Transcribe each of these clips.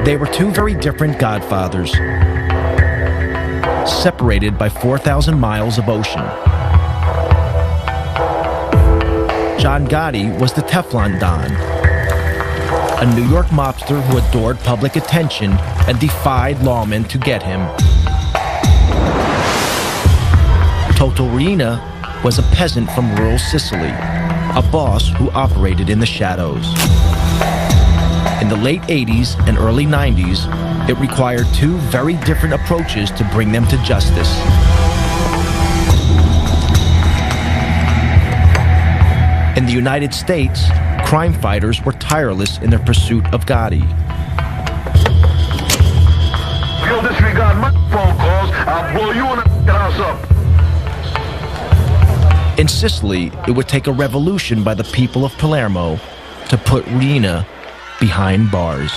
They were two very different godfathers, separated by 4,000 miles of ocean. John Gotti was the Teflon Don, a New York mobster who adored public attention and defied lawmen to get him. Toto Riina was a peasant from rural Sicily, a boss who operated in the shadows. In the late 80s and early 90s, it required two very different approaches to bring them to justice. In the United States, crime fighters were tireless in their pursuit of Gotti. If you'll disregard my phone calls, I'll blow you and the house up. In Sicily, it would take a revolution by the people of Palermo to put Riina behind bars.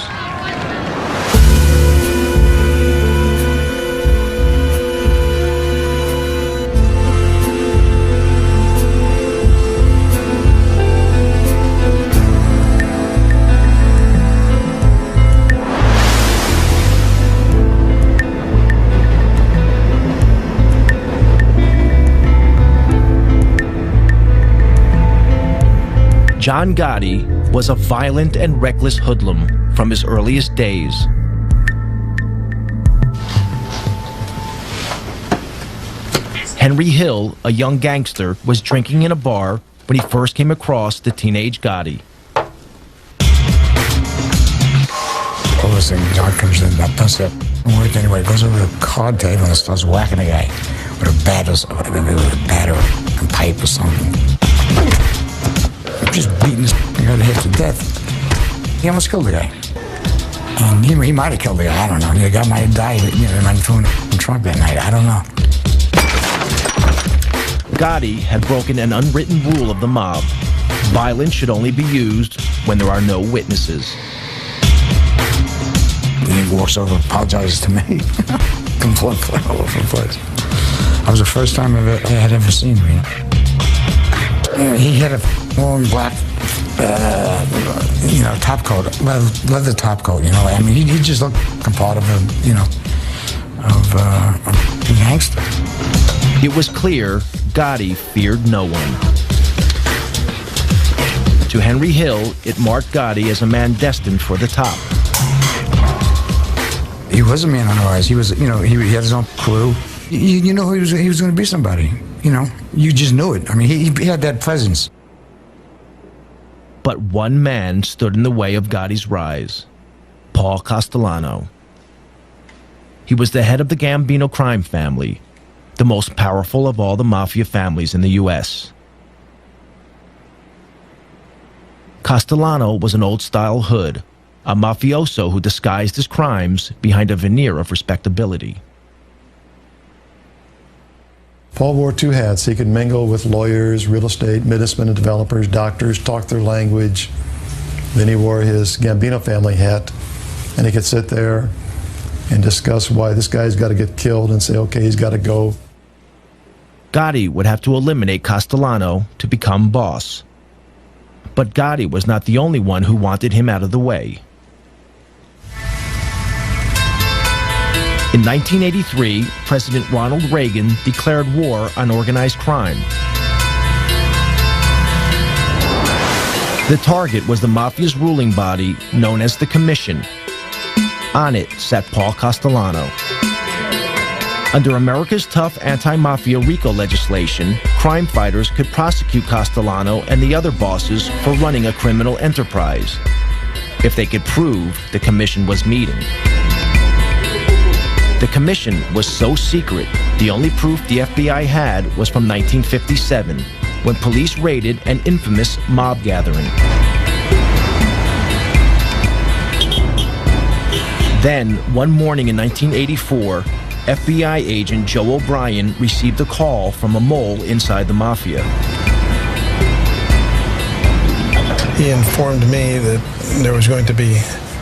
John Gotti was a violent and reckless hoodlum from his earliest days. Henry Hill, a young gangster, was drinking in a bar when he first came across the teenage Gotti. All of a sudden, John comes in, that does it. Work anyway, goes over to the card table and starts whacking the guy with a bat or a pipe or something. Just beating this guy to hit to death. He almost killed the guy. And he might have killed the guy, I don't know. The guy might have died, they might have thrown him in the trunk that night, I don't know. Gotti had broken an unwritten rule of the mob. Violence should only be used when there are no witnesses. He walks over, apologizes to me. Blood all over the place. That was the first time I had ever seen him. He had a long black, top coat, leather top coat. I mean, he just looked part of a gangster. It was clear Gotti feared no one. To Henry Hill, it marked Gotti as a man destined for the top. He was a man on the rise. He was, he had his own crew. You know he was going to be somebody. You just knew it. I mean, he had that presence. But one man stood in the way of Gotti's rise: Paul Castellano. He was the head of the Gambino crime family, the most powerful of all the Mafia families in the U.S. Castellano was an old-style hood, a mafioso who disguised his crimes behind a veneer of respectability. Paul wore two hats. He could mingle with lawyers, real estate, businessmen and developers, doctors, talk their language. Then he wore his Gambino family hat, and he could sit there and discuss why this guy's got to get killed and say, okay, he's got to go. Gotti would have to eliminate Castellano to become boss. But Gotti was not the only one who wanted him out of the way. In 1983, President Ronald Reagan declared war on organized crime. The target was the Mafia's ruling body, known as the Commission. On it sat Paul Castellano. Under America's tough anti-Mafia RICO legislation, crime fighters could prosecute Castellano and the other bosses for running a criminal enterprise, if they could prove the Commission was meeting. The Commission was so secret, the only proof the FBI had was from 1957, when police raided an infamous mob gathering. Then, one morning in 1984, FBI agent Joe O'Brien received a call from a mole inside the Mafia. He informed me that there was going to be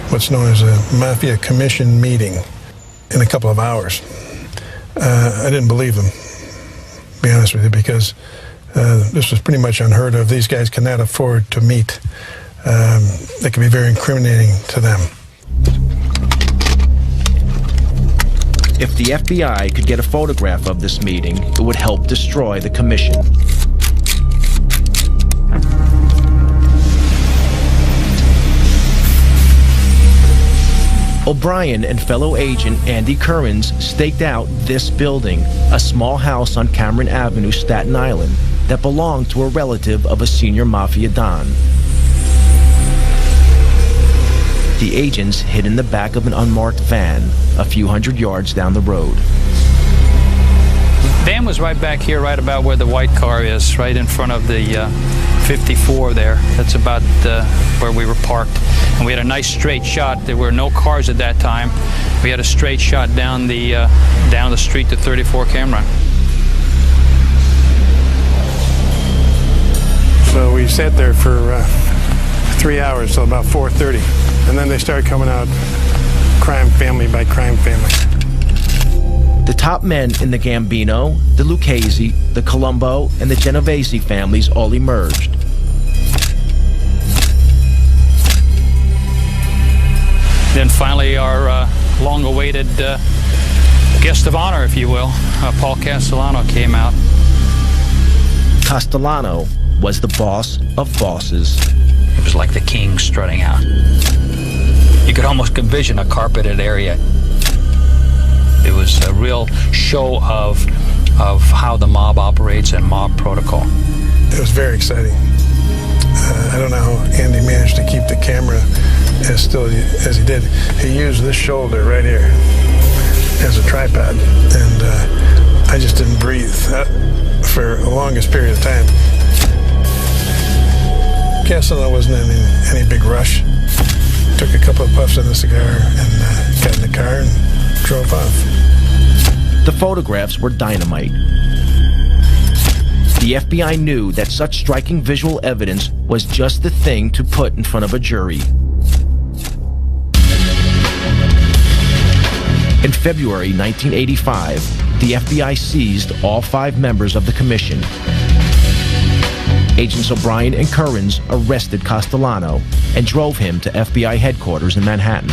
what's known as a Mafia Commission meeting in a couple of hours. I didn't believe him, to be honest with you, because this was pretty much unheard of. These guys cannot afford to meet. That can be very incriminating to them. If the FBI could get a photograph of this meeting, it would help destroy the commission. O'Brien and fellow agent Andy Currens staked out this building, a small house on Cameron Avenue, Staten Island, that belonged to a relative of a senior Mafia Don. The agents hid in the back of an unmarked van a few hundred yards down the road. Van was right back here, right about where the white car is, right in front of the 54 there. That's about where we were parked. And we had a nice straight shot. There were no cars at that time. We had a straight shot down the street to 34 Cameron. So we sat there for 3 hours till about 4:30, and then they started coming out crime family by crime family. The top men in the Gambino, the Lucchese, the Colombo, and the Genovese families all emerged. Then finally our long-awaited guest of honor, if you will, Paul Castellano, came out. Castellano was the boss of bosses. It was like the king strutting out. You could almost envision a carpeted area. It was a real show of how the mob operates and mob protocol. It was very exciting. I don't know how Andy managed to keep the camera as still as he did. He used this shoulder right here as a tripod, and I just didn't breathe for the longest period of time. Castellano wasn't in any big rush. Took a couple of puffs on the cigar and got in the car and drove off. The photographs were dynamite. The FBI knew that such striking visual evidence was just the thing to put in front of a jury. In February 1985, the FBI seized all 5 members of the commission. Agents O'Brien and Currens arrested Castellano and drove him to FBI headquarters in Manhattan.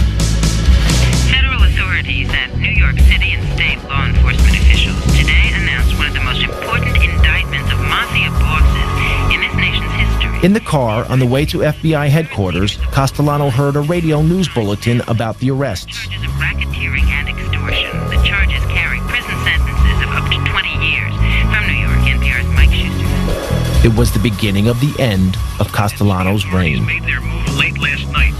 Federal authorities and New York City and state law enforcement officials today announced one of the most important indictments of Mafia bosses in this nation's history. In the car on the way to FBI headquarters, Castellano heard a radio news bulletin about the arrests. Charges of racketeering and extortion. The charges carry prison sentences of up to 20 years. From New York, NPR's Mike Schuster. It was the beginning of the end of Castellano's reign. Made their move late last night.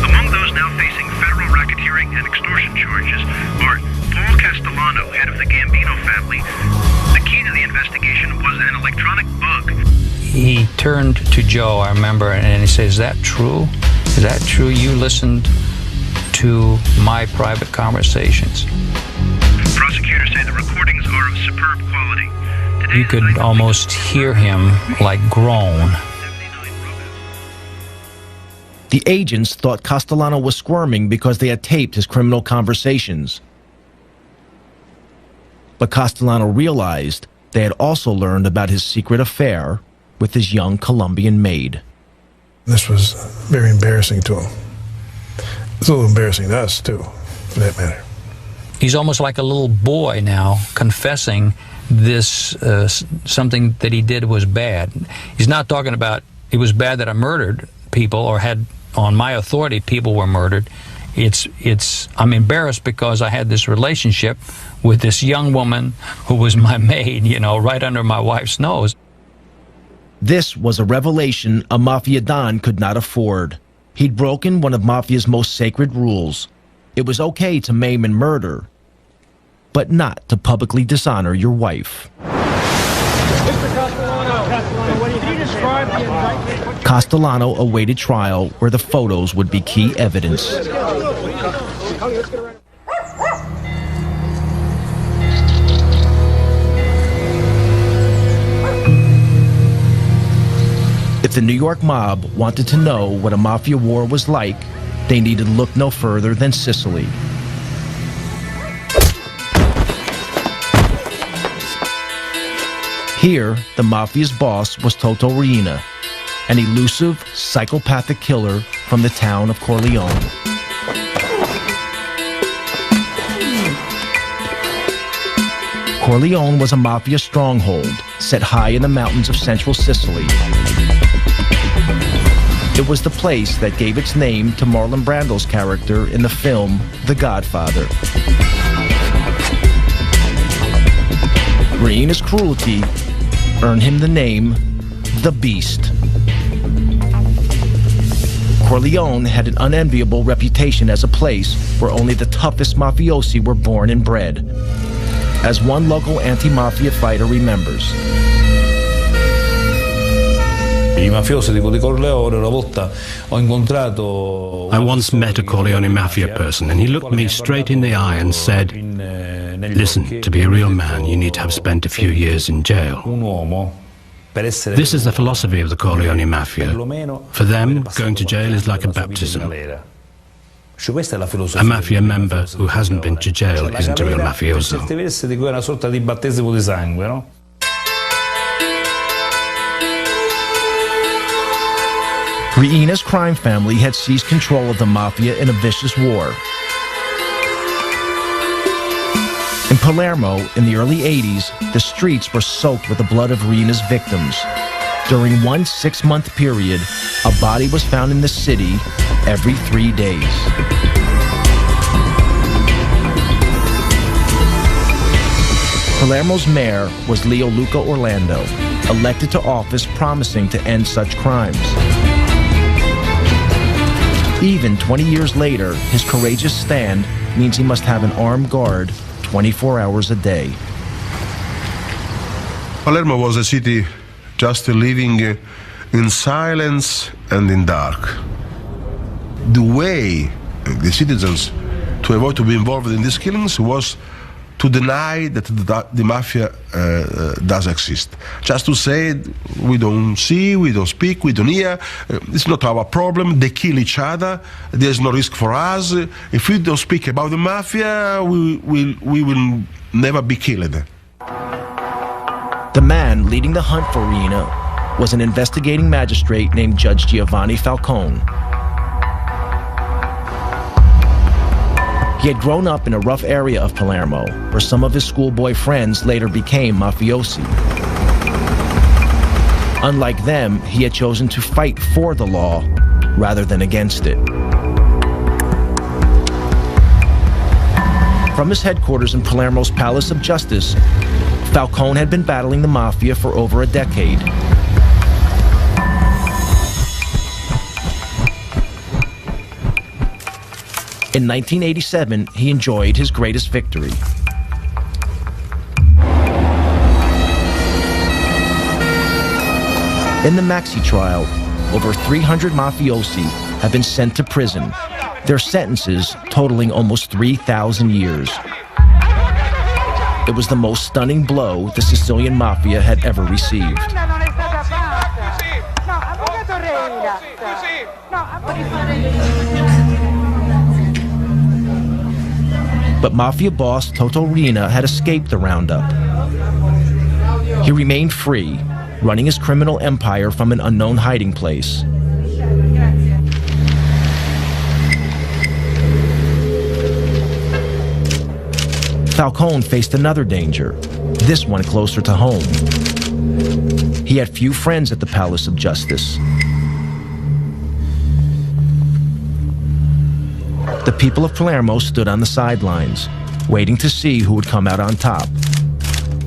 Among those now facing federal racketeering and extortion charges are Paul Castellano, head of the Gambino family. The key to the investigation was an electronic bug. He turned to Joe, I remember, and he said, "Is that true? Is that true? You listened to my private conversations?" Prosecutors say the recordings are of superb quality. You could almost hear him like groan. The agents thought Castellano was squirming because they had taped his criminal conversations. But Castellano realized they had also learned about his secret affair with his young Colombian maid. This was very embarrassing to him. It's a little embarrassing to us, too, for that matter. He's almost like a little boy now, confessing this something that he did was bad. He's not talking about it was bad that I murdered people or had on my authority people were murdered. I'm embarrassed because I had this relationship with this young woman who was my maid, right under my wife's nose. This was a revelation a Mafia Don could not afford. He'd broken one of Mafia's most sacred rules. It was okay to maim and murder, but not to publicly dishonor your wife. Castellano awaited trial where the photos would be key evidence. If the New York mob wanted to know what a Mafia war was like, they needed look no further than Sicily. Here, the Mafia's boss was Toto Riina, an elusive, psychopathic killer from the town of Corleone. Corleone was a mafia stronghold set high in the mountains of central Sicily. It was the place that gave its name to Marlon Brando's character in the film The Godfather. Riena's cruelty earned him the name The Beast. Corleone had an unenviable reputation as a place where only the toughest mafiosi were born and bred. As one local anti-mafia fighter remembers, I once met a Corleone Mafia person, and he looked me straight in the eye and said, "Listen, to be a real man, you need to have spent a few years in jail." This is the philosophy of the Corleone Mafia. For them, going to jail is like a baptism. A mafia member who hasn't been to jail isn't a real mafioso. Riena's crime family had seized control of the mafia in a vicious war. In Palermo, in the early 80s, the streets were soaked with the blood of Riena's victims. During one 6-month period, a body was found in the city every 3 days. Palermo's mayor was Leo Luca Orlando, elected to office promising to end such crimes. Even 20 years later, his courageous stand means he must have an armed guard 24 hours a day. Palermo was a city just living in silence and in dark. The way the citizens to avoid to be involved in these killings was to deny that the mafia does exist. Just to say, we don't see, we don't speak, we don't hear, it's not our problem, they kill each other, there's no risk for us. If we don't speak about the mafia, we will never be killed. The man leading the hunt for Riina was an investigating magistrate named Judge Giovanni Falcone. He had grown up in a rough area of Palermo, where some of his schoolboy friends later became mafiosi. Unlike them, he had chosen to fight for the law rather than against it. From his headquarters in Palermo's Palace of Justice, Falcone had been battling the mafia for over a decade. In 1987, he enjoyed his greatest victory. In the Maxi trial, over 300 mafiosi have been sent to prison, their sentences totaling almost 3,000 years. It was the most stunning blow the Sicilian mafia had ever received. But Mafia boss Toto Riina had escaped the roundup. He remained free, running his criminal empire from an unknown hiding place. Falcone faced another danger, this one closer to home. He had few friends at the Palace of Justice. The people of Palermo stood on the sidelines, waiting to see who would come out on top,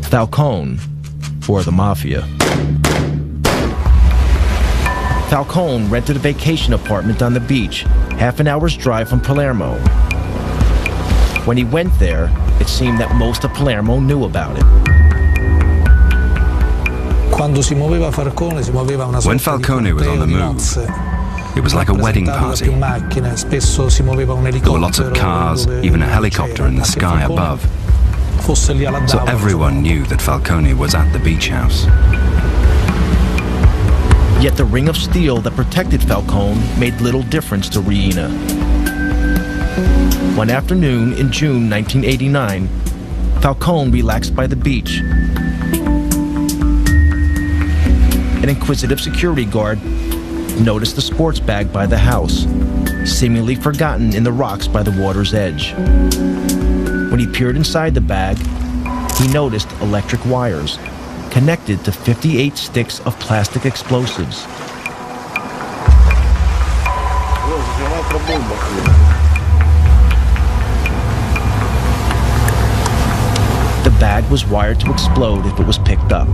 Falcone or the Mafia. Falcone rented a vacation apartment on the beach, half an hour's drive from Palermo. When he went there, it seemed that most of Palermo knew about it. When Falcone was on the move, it was like a wedding party. There were lots of cars, even a helicopter in the sky above. So everyone knew that Falcone was at the beach house. Yet the ring of steel that protected Falcone made little difference to Riina. One afternoon in June 1989, Falcone relaxed by the beach. An inquisitive security guard noticed the sports bag by the house, seemingly forgotten in the rocks by the water's edge. When he peered inside the bag, he noticed electric wires connected to 58 sticks of plastic explosives. The bag was wired to explode if it was picked up.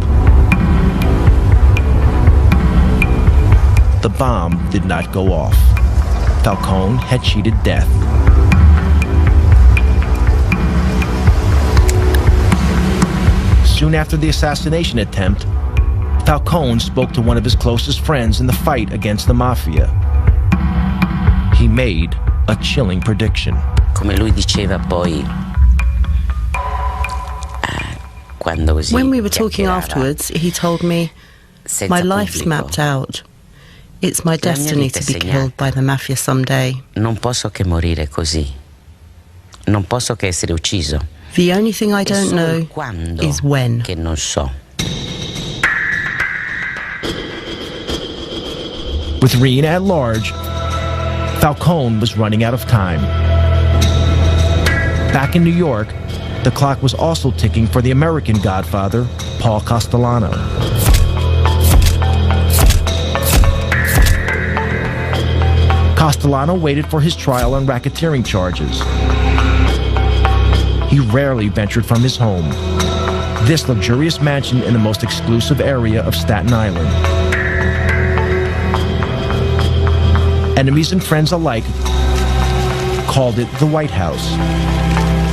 The bomb did not go off. Falcone had cheated death. Soon after the assassination attempt, Falcone spoke to one of his closest friends in the fight against the Mafia. He made a chilling prediction. Come lui diceva poi, when we were talking afterwards, he told me, my life's mapped out. It's my destiny to be killed by the Mafia someday. Non posso che morire così. Non posso che essere ucciso. The only thing I don't know is when. Che non so. With Reen at large, Falcone was running out of time. Back in New York, the clock was also ticking for the American Godfather, Paul Castellano. Castellano waited for his trial on racketeering charges. He rarely ventured from his home, this luxurious mansion in the most exclusive area of Staten Island. Enemies and friends alike called it the White House,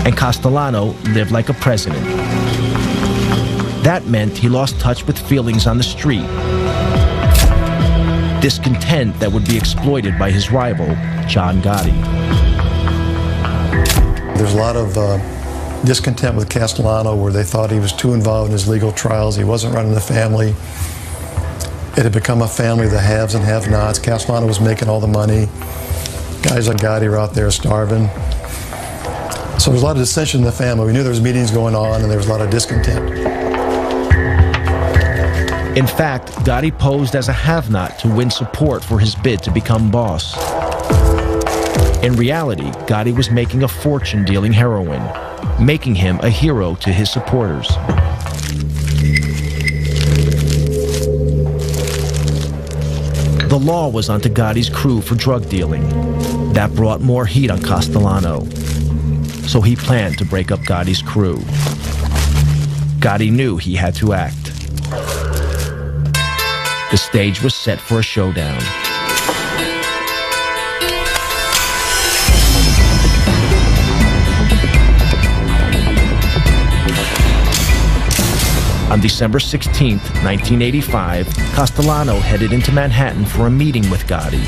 and Castellano lived like a president. That meant he lost touch with feelings on the street, discontent that would be exploited by his rival, John Gotti. There's a lot of discontent with Castellano where they thought he was too involved in his legal trials. He wasn't running the family. It had become a family of the haves and have-nots. Castellano was making all the money. Guys like Gotti were out there starving. So there was a lot of dissension in the family. We knew there was meetings going on and there was a lot of discontent. In fact, Gotti posed as a have-not to win support for his bid to become boss. In reality, Gotti was making a fortune dealing heroin, making him a hero to his supporters. The law was onto Gotti's crew for drug dealing. That brought more heat on Castellano. So he planned to break up Gotti's crew. Gotti knew he had to act. The stage was set for a showdown. On December 16, 1985, Castellano headed into Manhattan for a meeting with Gotti.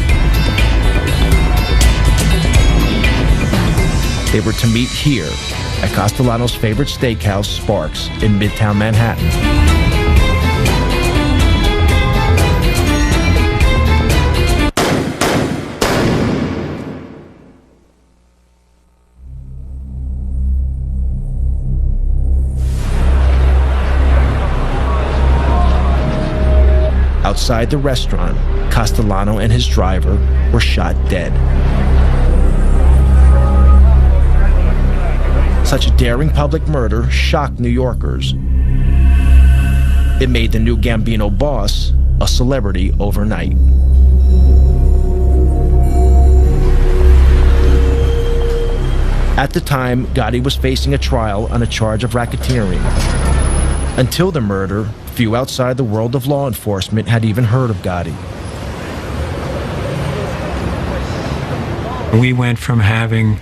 They were to meet here at Castellano's favorite steakhouse, Sparks, in Midtown Manhattan. Outside the restaurant, Castellano and his driver were shot dead. Such a daring public murder shocked New Yorkers. It made the new Gambino boss a celebrity overnight. At the time, Gotti was facing a trial on a charge of racketeering. Until the murder, few outside the world of law enforcement had even heard of Gotti. We went from having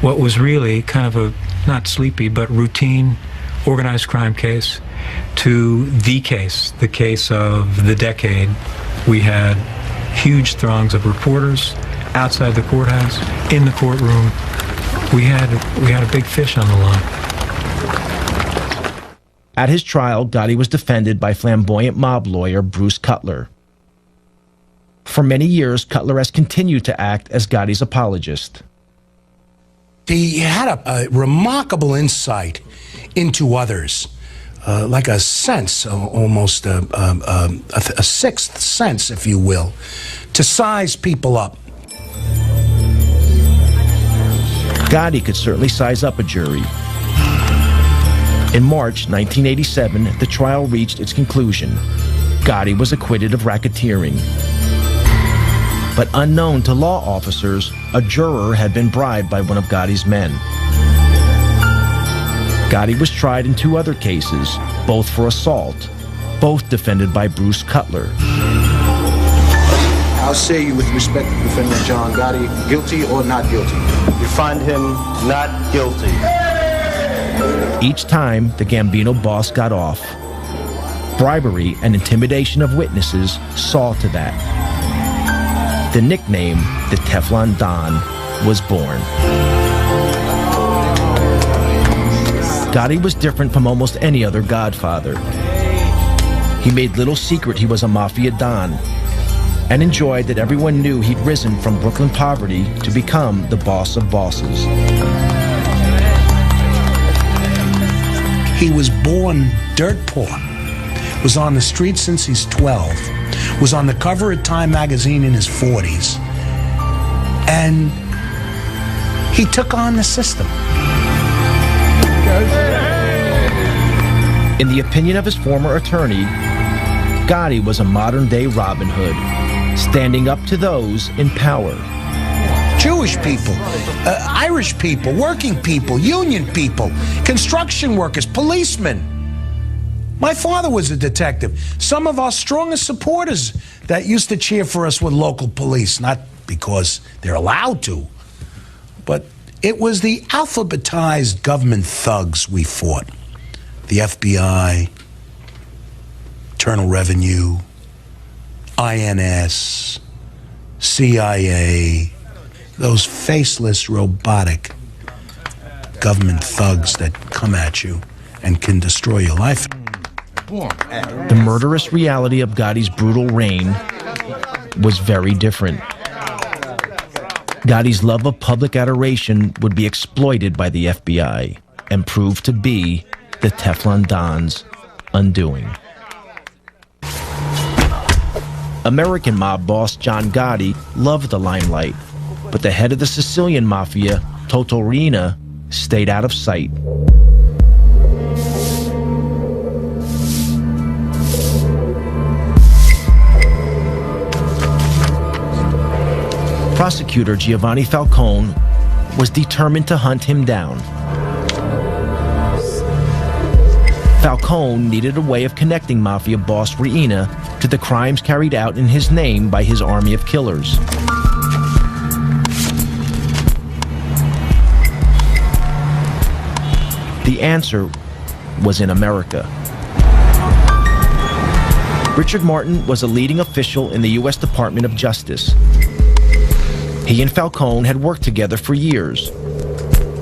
what was really kind of a, not sleepy, but routine organized crime case to the case of the decade. We had huge throngs of reporters outside the courthouse, in the courtroom. We had a big fish on the line. At his trial, Gotti was defended by flamboyant mob lawyer Bruce Cutler. For many years, Cutler has continued to act as Gotti's apologist. He had a remarkable insight into others, like a sense, almost a sixth sense, if you will, to size people up. Gotti could certainly size up a jury. In March 1987, the trial reached its conclusion. Gotti was acquitted of racketeering. But unknown to law officers, a juror had been bribed by one of Gotti's men. Gotti was tried in 2 other cases, both for assault, both defended by Bruce Cutler. How say you with respect to defendant John Gotti, guilty or not guilty? You find him not guilty. Each time, the Gambino boss got off. Bribery and intimidation of witnesses saw to that. The nickname, the Teflon Don, was born. Gotti was different from almost any other godfather. He made little secret he was a Mafia Don, and enjoyed that everyone knew he'd risen from Brooklyn poverty to become the boss of bosses. He was born dirt poor, was on the street since he's 12, was on the cover of Time magazine in his 40s, and he took on the system. In the opinion of his former attorney, Gotti was a modern-day Robin Hood, standing up to those in power. Jewish people, Irish people, working people, union people, construction workers, policemen. My father was a detective. Some of our strongest supporters that used to cheer for us were local police, not because they're allowed to, but it was the alphabetized government thugs we fought. The FBI, Internal Revenue, INS, CIA, those faceless, robotic government thugs that come at you and can destroy your life. The murderous reality of Gotti's brutal reign was very different. Gotti's love of public adoration would be exploited by the FBI and prove to be the Teflon Don's undoing. American mob boss John Gotti loved the limelight, but the head of the Sicilian Mafia, Toto Riina, stayed out of sight. Prosecutor Giovanni Falcone was determined to hunt him down. Falcone needed a way of connecting Mafia boss Riina to the crimes carried out in his name by his army of killers. The answer was in America. Richard Martin was a leading official in the U.S. Department of Justice. He and Falcone had worked together for years.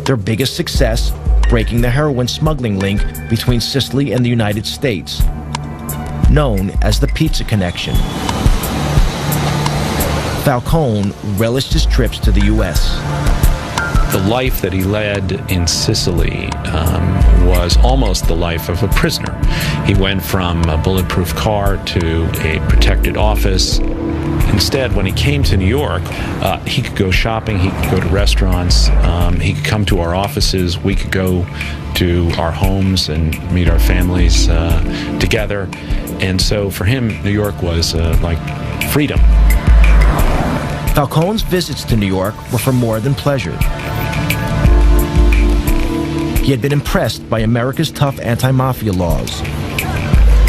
Their biggest success, breaking the heroin smuggling link between Sicily and the United States, known as the Pizza Connection. Falcone relished his trips to the U.S. The life that he led in Sicily was almost the life of a prisoner. He went from a bulletproof car to a protected office. Instead, when he came to New York, he could go shopping, he could go to restaurants, he could come to our offices, we could go to our homes and meet our families together. And so for him, New York was like freedom. Falcone's visits to New York were for more than pleasure. He had been impressed by America's tough anti-mafia laws.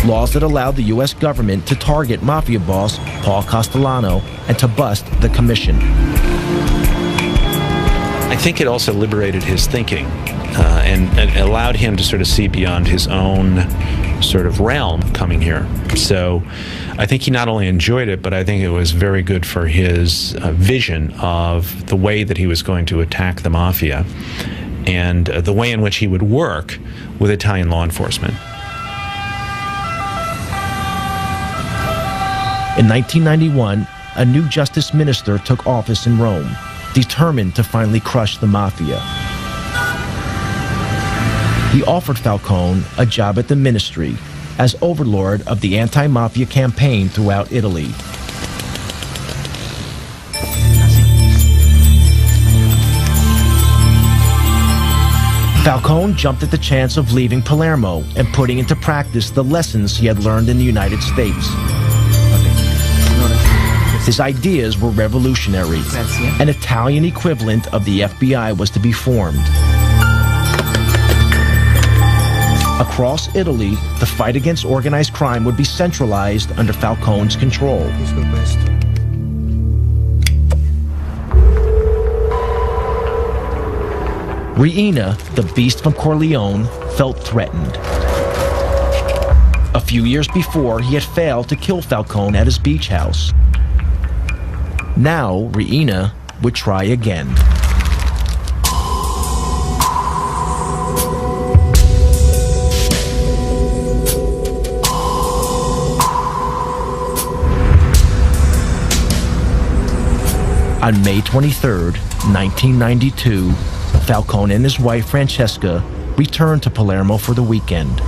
Laws that allowed the U.S. government to target Mafia boss Paul Castellano and to bust the commission. I think it also liberated his thinking and allowed him to sort of see beyond his own sort of realm coming here. So I think he not only enjoyed it, but I think it was very good for his vision of the way that he was going to attack the Mafia and the way in which he would work with Italian law enforcement. In 1991, a new justice minister took office in Rome, determined to finally crush the Mafia. He offered Falcone a job at the ministry as overlord of the anti-mafia campaign throughout Italy. Falcone jumped at the chance of leaving Palermo and putting into practice the lessons he had learned in the United States. His ideas were revolutionary. An Italian equivalent of the FBI was to be formed. Across Italy, the fight against organized crime would be centralized under Falcone's control. Reina, the beast from Corleone, felt threatened. A few years before, he had failed to kill Falcone at his beach house. Now, Reina would try again. On May 23, 1992, Falcone and his wife Francesca returned to Palermo for the weekend.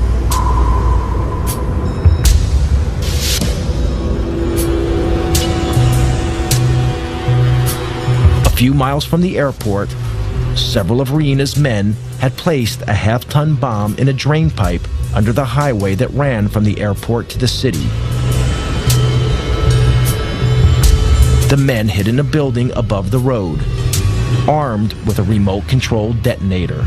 A few miles from the airport, several of Reina's men had placed a half-ton bomb in a drain pipe under the highway that ran from the airport to the city. The men hid in a building above the road, armed with a remote-controlled detonator.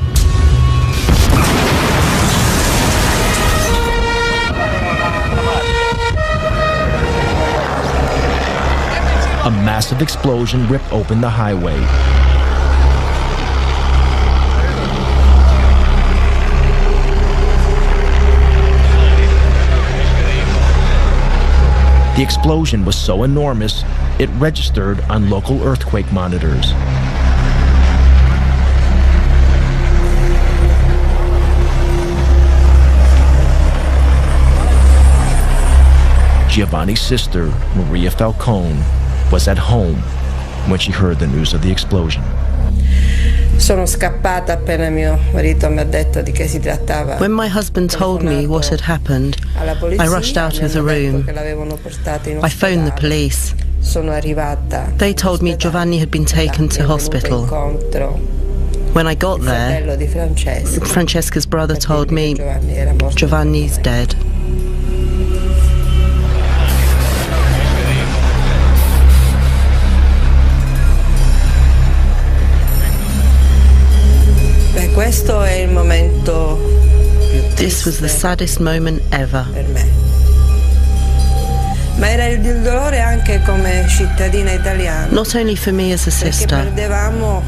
A massive explosion ripped open the highway. The explosion was so enormous, it registered on local earthquake monitors. Giovanni's sister, Maria Falcone, was at home when she heard the news of the explosion. Sono scappata appena mio marito mi ha detto di che si trattava. When my husband told me what had happened, I rushed out of the room. I phoned the police. They told me Giovanni had been taken to hospital. When I got there, Francesca's brother told me Giovanni's dead. This was the saddest moment ever. Not only for me as a sister,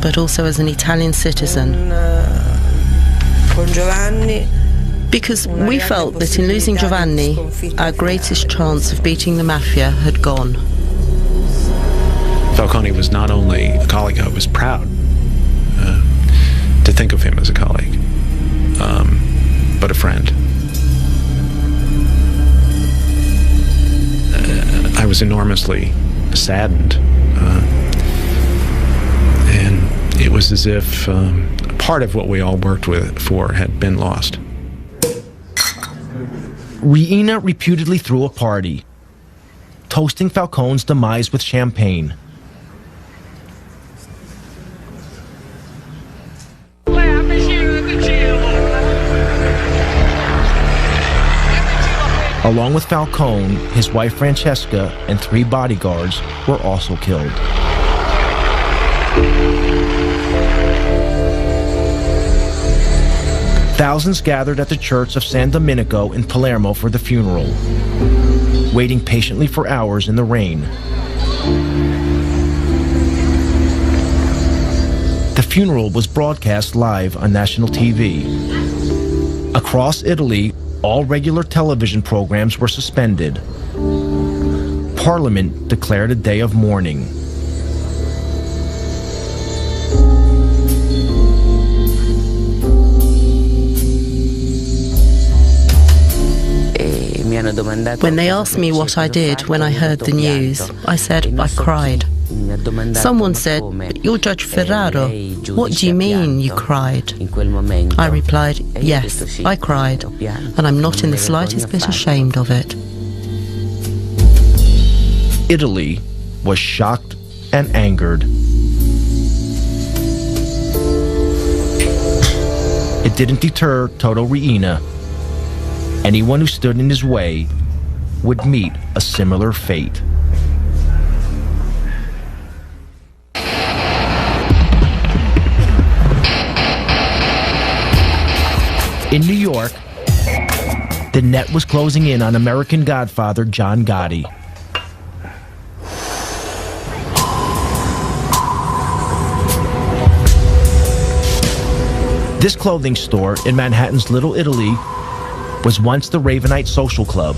but also as an Italian citizen. Because we felt that in losing Giovanni, our greatest chance of beating the Mafia had gone. Falcone was not only a colleague, I was proud to think of him as a colleague, but a friend. I was enormously saddened, and it was as if part of what we all worked for had been lost. Reina reputedly threw a party, toasting Falcone's demise with champagne. Along with Falcone, his wife Francesca and 3 bodyguards were also killed. Thousands gathered at the church of San Domenico in Palermo for the funeral, waiting patiently for hours in the rain. The funeral was broadcast live on national TV. Across Italy, all regular television programs were suspended. Parliament declared a day of mourning. When they asked me what I did when I heard the news, I said I cried. Someone said, "But you're Judge Ferraro. What do you mean you cried?" I replied, "Yes, I cried, and I'm not in the slightest bit ashamed of it." Italy was shocked and angered. It it didn't deter Toto Riina. Anyone who stood in his way would meet a similar fate. In New York, the net was closing in on American Godfather John Gotti. This clothing store in Manhattan's Little Italy was once the Ravenite Social Club,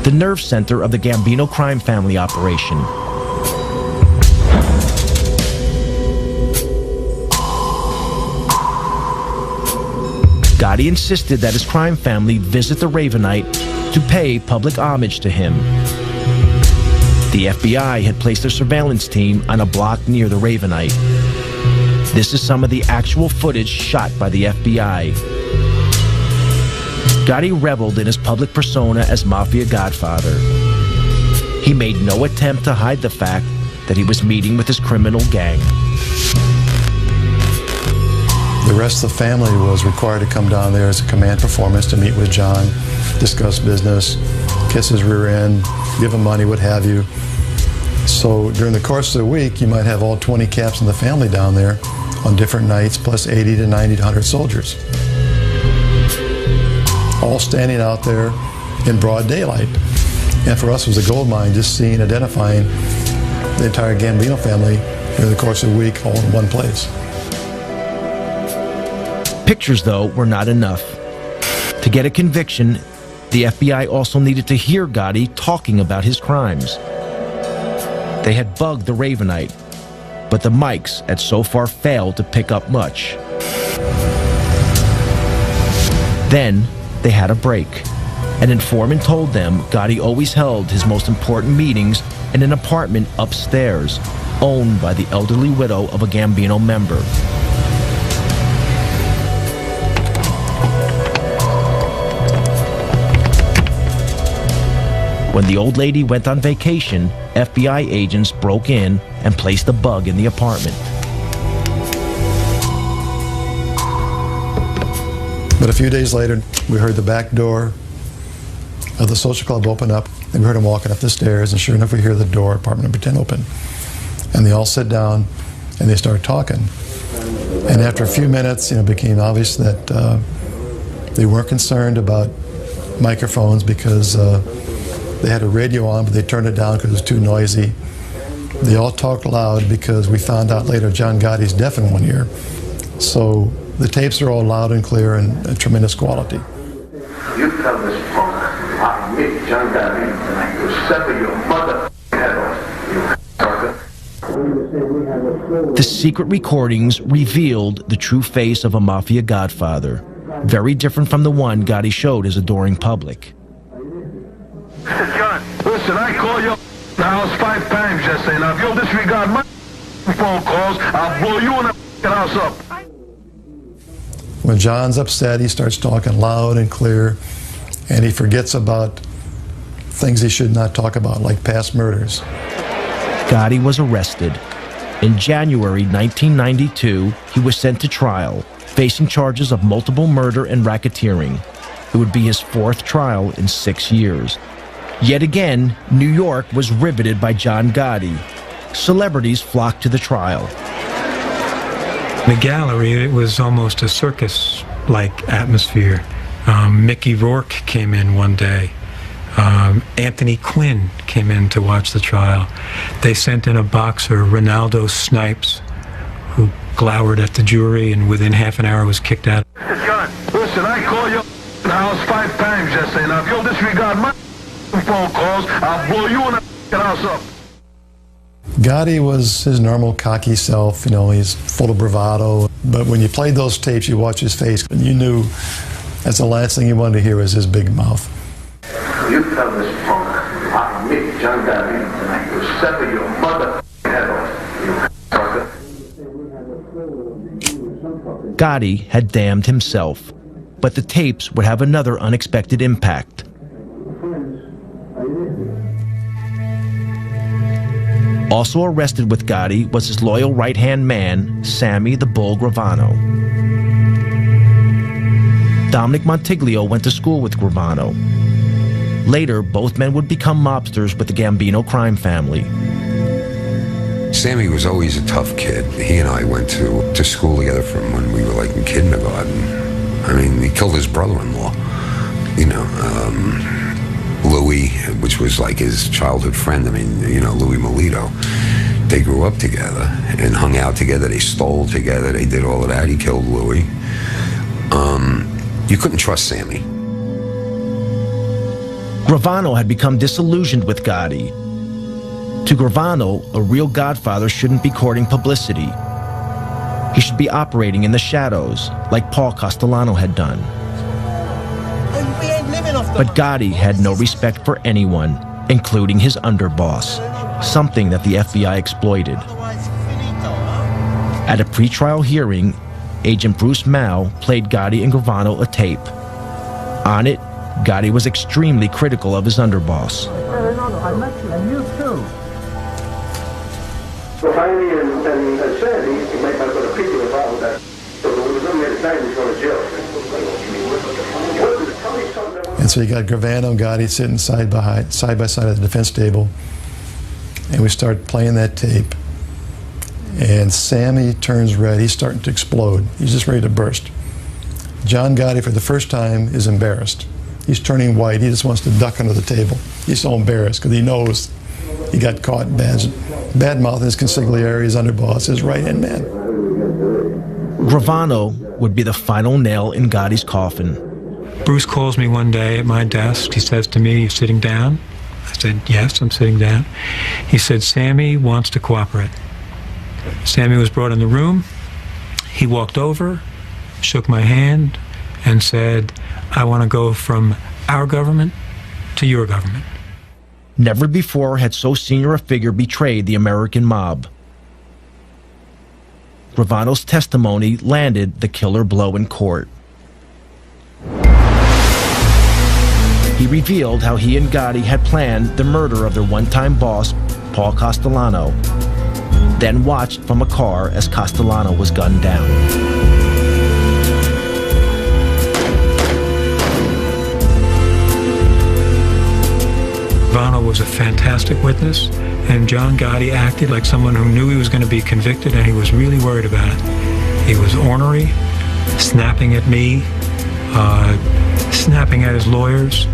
the nerve center of the Gambino crime family operation. Gotti insisted that his crime family visit the Ravenite to pay public homage to him. The FBI had placed a surveillance team on a block near the Ravenite. This is some of the actual footage shot by the FBI. Gotti reveled in his public persona as Mafia Godfather. He made no attempt to hide the fact that he was meeting with his criminal gang. The rest of the family was required to come down there as a command performance to meet with John, discuss business, kiss his rear end, give him money, what have you. So during the course of the week, you might have all 20 caps in the family down there on different nights, plus 80 to 90 to 100 soldiers. All standing out there in broad daylight. And for us, it was a gold mine, just seeing, identifying the entire Gambino family during the course of the week, all in one place. Pictures, though, were not enough. To get a conviction, the FBI also needed to hear Gotti talking about his crimes. They had bugged the Ravenite, but the mics had so far failed to pick up much. Then they had a break. An informant told them Gotti always held his most important meetings in an apartment upstairs, owned by the elderly widow of a Gambino member. When the old lady went on vacation, FBI agents broke in and placed a bug in the apartment. But a few days later, we heard the back door of the social club open up, and we heard him walking up the stairs, and sure enough, we hear the door, apartment number 10, open. And they all sit down, and they start talking. And after a few minutes, it became obvious that they weren't concerned about microphones because they had a radio on, but they turned it down because it was too noisy. They all talked loud because we found out later John Gotti's deaf in one ear. So the tapes are all loud and clear and tremendous quality. You tell this punk I meet John Gotti tonight to sever your mother head off, you sucker. The secret recordings revealed the true face of a Mafia Godfather, very different from the one Gotti showed his adoring public. John, listen, I called your house 5 times yesterday. Now, if you'll disregard my phone calls, I'll blow you and the house up. When John's upset, he starts talking loud and clear, and he forgets about things he should not talk about, like past murders. Gotti was arrested. In January 1992, he was sent to trial, facing charges of multiple murder and racketeering. It would be his 4th trial in 6 years. Yet again, New York was riveted by John Gotti. Celebrities flocked to the trial. The gallery, it was almost a circus-like atmosphere. Mickey Rourke came in one day. Anthony Quinn came in to watch the trial. They sent in a boxer, Ronaldo Snipes, who glowered at the jury and within half an hour was kicked out. John, listen, I called your house 5 times yesterday. Now, if you'll disregard my phone calls, I'll blow you and the house up. Gotti was his normal cocky self, he's full of bravado. But when you played those tapes, you watch his face, and you knew that's the last thing you wanted to hear was his big mouth. You tell this punk I meet John Gotti tonight to sever your mother head off, you sucker. Gotti had damned himself, but the tapes would have another unexpected impact. Also arrested with Gotti was his loyal right-hand man, Sammy the Bull Gravano. Dominic Montiglio went to school with Gravano. Later, both men would become mobsters with the Gambino crime family. Sammy was always a tough kid. He and I went to school together from when we were like in kindergarten. I mean, he killed his brother-in-law. You know, Louis, which was like his childhood friend. I mean, you know, Louis Melito. They grew up together and hung out together. They stole together. They did all of that. He killed Louis. You couldn't trust Sammy. Gravano had become disillusioned with Gotti. To Gravano, a real godfather shouldn't be courting publicity. He should be operating in the shadows, like Paul Castellano had done. But Gotti had no respect for anyone, including his underboss, something that the FBI exploited. At a pretrial hearing, Agent Bruce Mao played Gotti and Gravano a tape. On it, Gotti was extremely critical of his underboss. I met you, and you too. So finally, and said he might not put a picture about that. So when he was on the other side, he's going to jail. And so you got Gravano and Gotti sitting side by side at the defense table, and we start playing that tape. And Sammy turns red. He's starting to explode. He's just ready to burst. John Gotti, for the first time, is embarrassed. He's turning white. He just wants to duck under the table. He's so embarrassed because he knows he got caught bad mouthing his consigliere, his underboss, his right-hand man. Gravano would be the final nail in Gotti's coffin. Bruce calls me one day at my desk. He says to me, "You sitting down?" I said, "Yes, I'm sitting down." He said, "Sammy wants to cooperate." Sammy was brought in the room. He walked over, shook my hand, and said, "I want to go from our government to your government." Never before had so senior a figure betrayed the American mob. Gravano's testimony landed the killer blow in court. He revealed how he and Gotti had planned the murder of their one-time boss, Paul Castellano, then watched from a car as Castellano was gunned down. Gravano was a fantastic witness, and John Gotti acted like someone who knew he was going to be convicted, and he was really worried about it. He was ornery, snapping at me, snapping at his lawyers.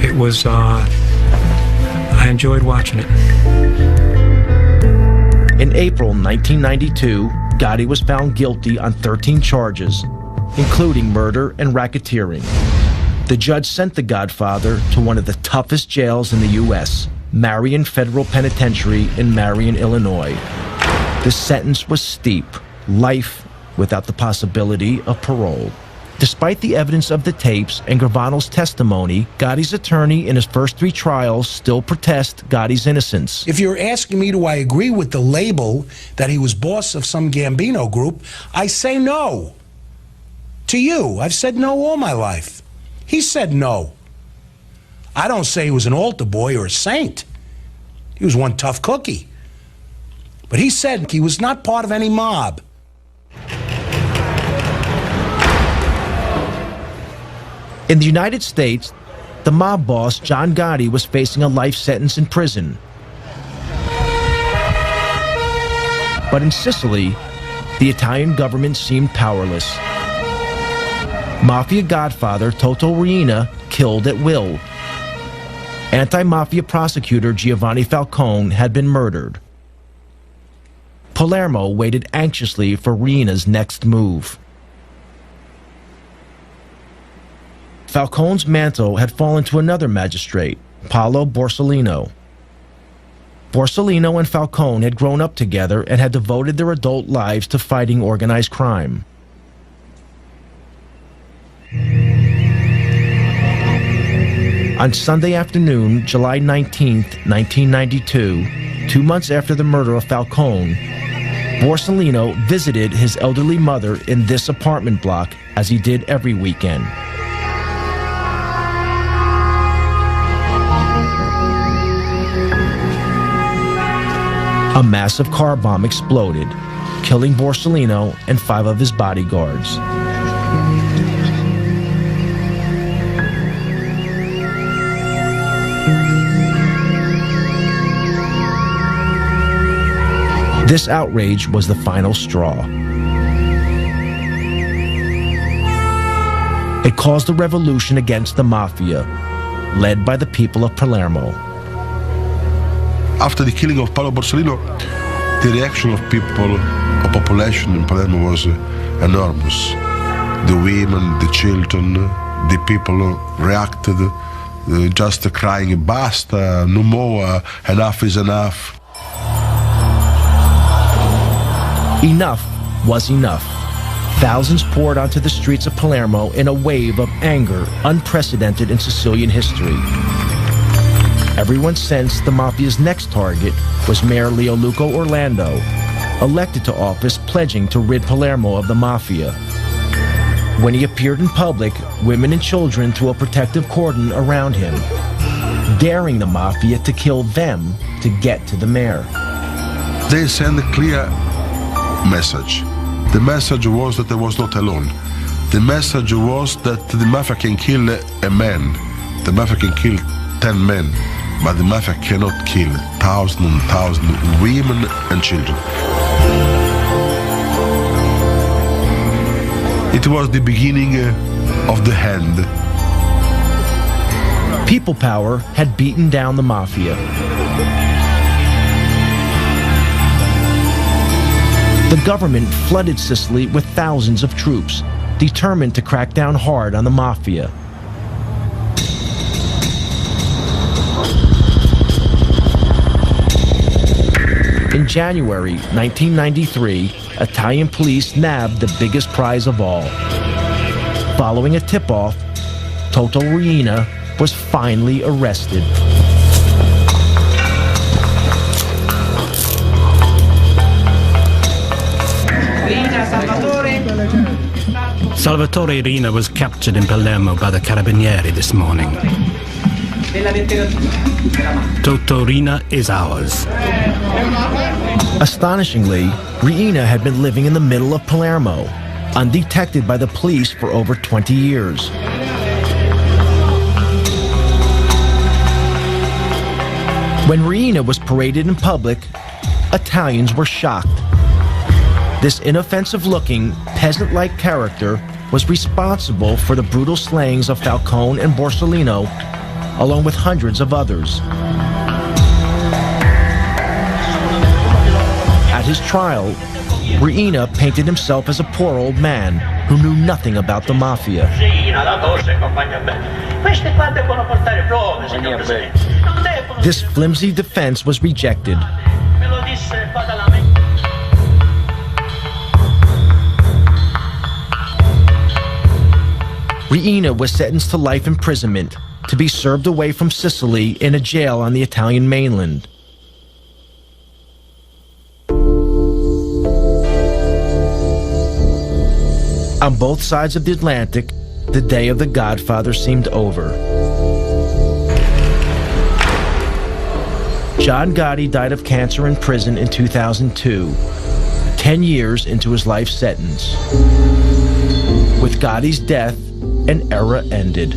It was, I enjoyed watching it. In April 1992, Gotti was found guilty on 13 charges, including murder and racketeering. The judge sent the Godfather to one of the toughest jails in the U.S., Marion Federal Penitentiary in Marion, Illinois. The sentence was steep, life without the possibility of parole. Despite the evidence of the tapes and Gravano's testimony, Gotti's attorney in his first 3 trials still protest Gotti's innocence. If you're asking me, do I agree with the label that he was boss of some Gambino group, I say no. To you, I've said no all my life. He said no. I don't say he was an altar boy or a saint. He was one tough cookie. But he said he was not part of any mob. In the United States, the mob boss, John Gotti, was facing a life sentence in prison. But in Sicily, the Italian government seemed powerless. Mafia godfather Toto Riina killed at will. Anti-mafia prosecutor Giovanni Falcone had been murdered. Palermo waited anxiously for Riina's next move. Falcone's mantle had fallen to another magistrate, Paolo Borsellino. Borsellino and Falcone had grown up together and had devoted their adult lives to fighting organized crime. On Sunday afternoon, July 19th, 1992, 2 months after the murder of Falcone, Borsellino visited his elderly mother in this apartment block, as he did every weekend. A massive car bomb exploded, killing Borsellino and 5 of his bodyguards. This outrage was the final straw. It caused a revolution against the Mafia, led by the people of Palermo. After the killing of Paolo Borsellino, the reaction of people, of population in Palermo was enormous. The women, the children, the people reacted, just crying, basta, no more, enough is enough. Enough was enough. Thousands poured onto the streets of Palermo in a wave of anger unprecedented in Sicilian history. Everyone sensed the Mafia's next target was Mayor Leoluco Orlando, elected to office pledging to rid Palermo of the Mafia. When he appeared in public, women and children threw a protective cordon around him, daring the Mafia to kill them to get to the mayor. They sent a clear message. The message was that I was not alone. The message was that the Mafia can kill a man. The Mafia can kill 10 men, but the Mafia cannot kill thousands and thousands of women and children. It was the beginning of the end. People power had beaten down the Mafia. The government flooded Sicily with thousands of troops, determined to crack down hard on the Mafia. In January 1993, Italian police nabbed the biggest prize of all. Following a tip-off, Toto Riina was finally arrested. Salvatore Riina was captured in Palermo by the Carabinieri this morning. Toto Riina is ours. Astonishingly, Riina had been living in the middle of Palermo, undetected by the police for over 20 years. When Riina was paraded in public, Italians were shocked. This inoffensive-looking, peasant-like character was responsible for the brutal slayings of Falcone and Borsellino, along with hundreds of others. At his trial, Riina painted himself as a poor old man who knew nothing about the Mafia. This flimsy defense was rejected. Riina was sentenced to life imprisonment to be served away from Sicily in a jail on the Italian mainland. On both sides of the Atlantic, the day of the Godfather seemed over. John Gotti died of cancer in prison in 2002, 10 years into his life sentence. With Gotti's death, an era ended.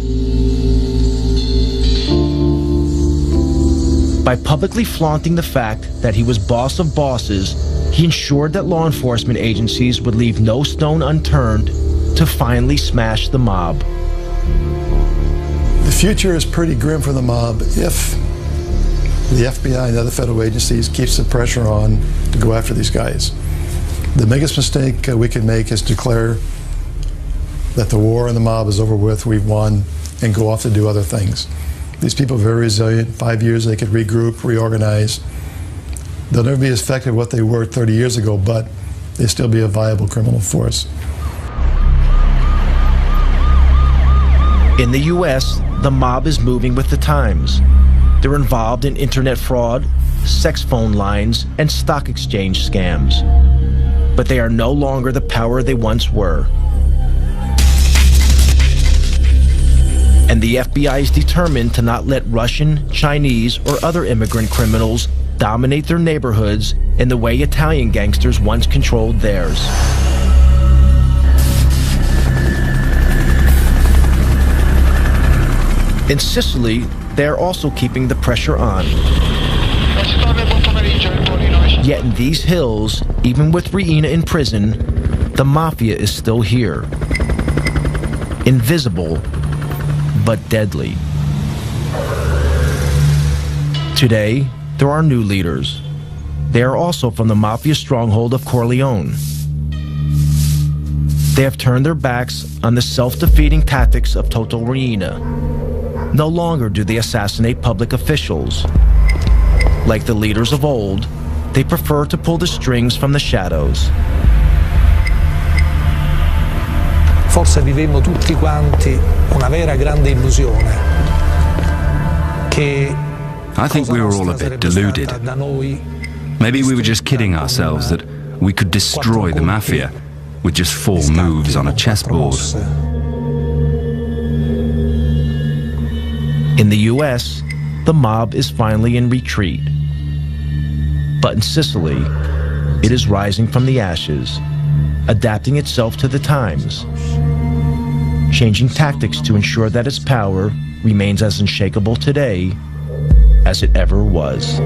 By publicly flaunting the fact that he was boss of bosses, he ensured that law enforcement agencies would leave no stone unturned to finally smash the mob. The future is pretty grim for the mob if the FBI and other federal agencies keeps the pressure on to go after these guys. The biggest mistake we can make is declare that the war and the mob is over with, we've won, and go off to do other things. These people are very resilient. 5 years they could regroup, reorganize. They'll never be as effective what they were 30 years ago, but they still be a viable criminal force. In the US, the mob is moving with the times. They're involved in internet fraud, sex phone lines, and stock exchange scams. But they are no longer the power they once were. And the FBI is determined to not let Russian, Chinese, or other immigrant criminals dominate their neighborhoods in the way Italian gangsters once controlled theirs. In Sicily, they are also keeping the pressure on. Yet in these hills, even with Riina in prison, the Mafia is still here. Invisible, but deadly. Today, there are new leaders. They are also from the Mafia stronghold of Corleone. They have turned their backs on the self-defeating tactics of Toto Riina. No longer do they assassinate public officials. Like the leaders of old, they prefer to pull the strings from the shadows. Forse vivemmo tutti quanti una vera grande illusione che I think we were all a bit deluded. Maybe we were just kidding ourselves that we could destroy the Mafia with just 4 moves on a chessboard. In the US, the mob is finally in retreat. But in Sicily, it is rising from the ashes, adapting itself to the times, changing tactics to ensure that its power remains as unshakable today as it ever was.